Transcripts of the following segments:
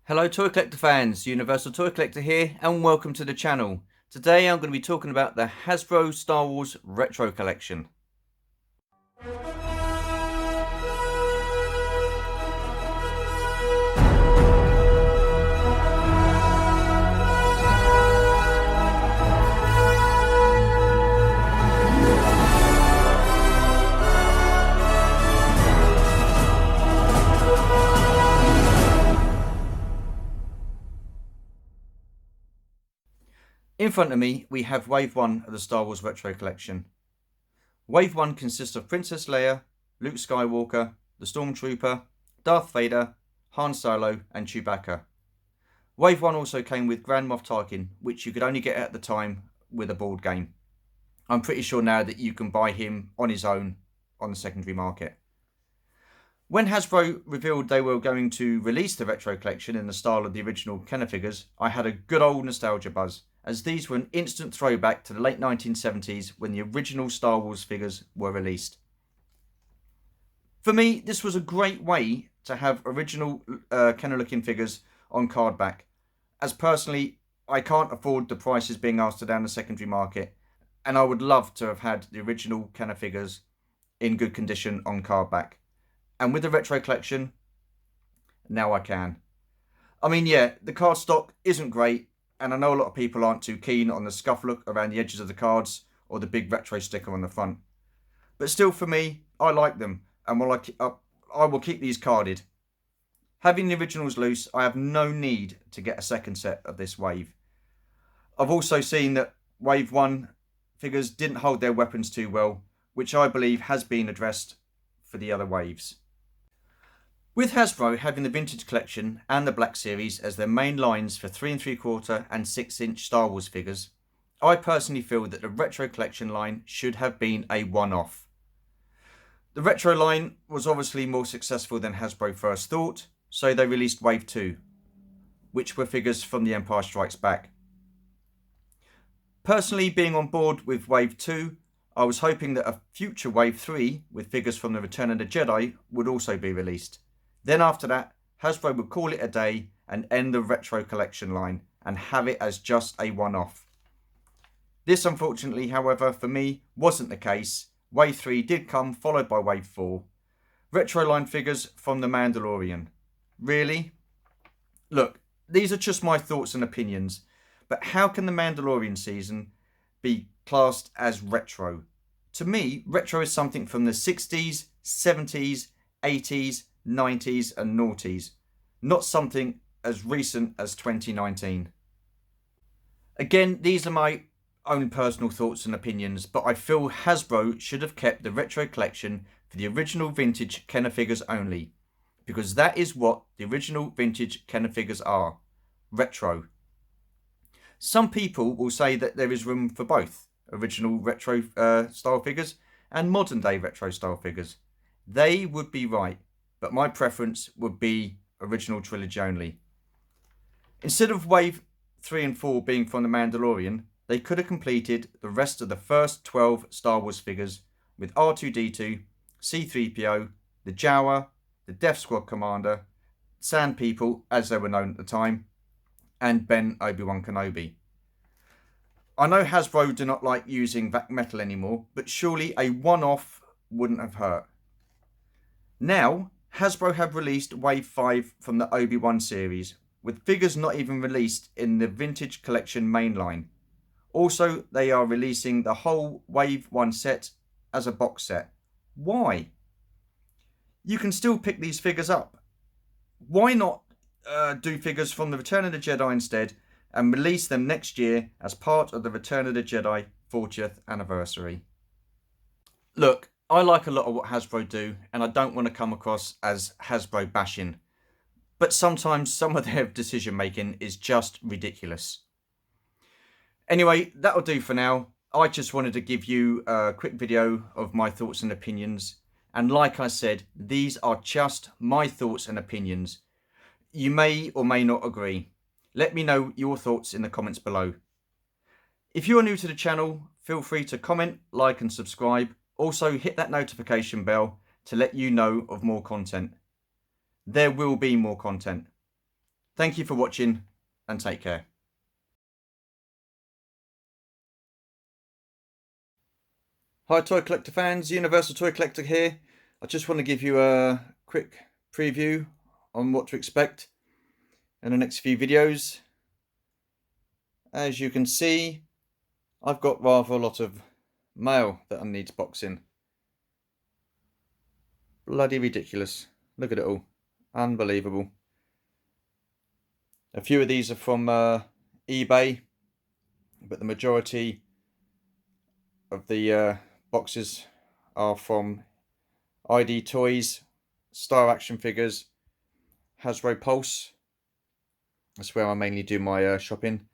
Hello Toy Collector fans, Universal Toy Collector here and welcome to the channel. Today I'm going to be talking about the Hasbro Star Wars Retro collection. In front of me we have Wave 1 of the Star Wars Retro collection. Wave 1 consists of Princess Leia, Luke Skywalker, the Stormtrooper, Darth Vader, Han Solo and Chewbacca. Wave 1 also came with Grand Moff Tarkin, which you could only get at the time with a board game. I'm pretty sure now that you can buy him on his own on the secondary market. When Hasbro revealed they were going to release the Retro collection in the style of the original Kenner figures, I had a good old nostalgia buzz, as these were an instant throwback to the late 1970s when the original Star Wars figures were released. For me, this was a great way to have original Kenner looking figures on card back, as personally I can't afford the prices being asked down the secondary market, and I would love to have had the original Kenner figures in good condition on card back. And with the Retro collection, now I can. I mean, yeah, the card stock isn't great, and I know a lot of people aren't too keen on the scuff look around the edges of the cards or the big retro sticker on the front. But still, for me, I like them, and I will keep these carded. Having the originals loose, I have no need to get a second set of this wave. I've also seen that Wave 1 figures didn't hold their weapons too well, which I believe has been addressed for the other waves. With Hasbro having the Vintage Collection and the Black Series as their main lines for 3 3/4 and 6-inch Star Wars figures, I personally feel that the Retro Collection line should have been a one-off. The Retro line was obviously more successful than Hasbro first thought, so they released Wave 2, which were figures from The Empire Strikes Back. Personally, being on board with Wave 2, I was hoping that a future Wave 3 with figures from the Return of the Jedi would also be released. Then after that, Hasbro would call it a day and end the Retro collection line and have it as just a one-off. This unfortunately, however, for me, wasn't the case. Wave 3 did come, followed by Wave 4. Retro line figures from The Mandalorian. Really? Look, these are just my thoughts and opinions, but how can The Mandalorian season be classed as retro? To me, retro is something from the 60s, 70s, 80s, 90s and noughties, not something as recent as 2019. Again, these are my own personal thoughts and opinions, but I feel Hasbro should have kept the Retro collection for the original vintage Kenner figures only, because that is what the original vintage Kenner figures are, retro. Some people will say that there is room for both original retro style figures and modern day retro style figures. They would be right, but my preference would be original trilogy only. Instead of Wave 3 and 4 being from The Mandalorian, they could have completed the rest of the first 12 Star Wars figures with R2-D2, C-3PO, the Jawa, the Death Squad Commander, Sand People as they were known at the time, and Ben Obi-Wan Kenobi. I know Hasbro do not like using VAC metal anymore, but surely a one-off wouldn't have hurt. Now, Hasbro have released Wave 5 from the Obi-Wan series, with figures not even released in the Vintage Collection mainline. Also, they are releasing the whole Wave 1 set as a box set. Why? You can still pick these figures up. Why not do figures from the Return of the Jedi instead and release them next year as part of the Return of the Jedi 40th anniversary? Look, I like a lot of what Hasbro do, and I don't want to come across as Hasbro bashing, but sometimes some of their decision making is just ridiculous. Anyway, that'll do for now. I just wanted to give you a quick video of my thoughts and opinions, and like I said, these are just my thoughts and opinions. You may or may not agree. Let me know your thoughts in the comments below. If you are new to the channel, feel free to comment, like and subscribe. Also, hit that notification bell to let you know of more content. There will be more content. Thank you for watching and take care. Hi Toy Collector fans, Universal Toy Collector here. I just want to give you a quick preview on what to expect in the next few videos. As you can see, I've got rather a lot of mail that needs boxing. Bloody ridiculous. Look at it all. Unbelievable. A few of these are from eBay, but the majority of the boxes are from ID Toys, Star Action Figures, Hasbro Pulse. That's where I mainly do my shopping.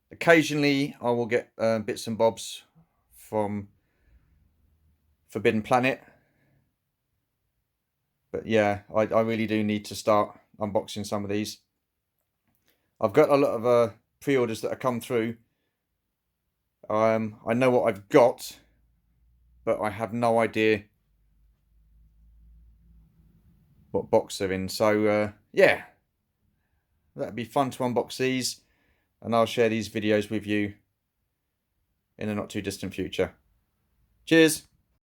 Occasionally I will get bits and bobs from Forbidden Planet. But yeah, I really do need to start unboxing some of these. I've got a lot of pre-orders that have come through. I know what I've got, but I have no idea what box they're in. So yeah, that'd be fun to unbox these, and I'll share these videos with you in a not too distant future. Cheers!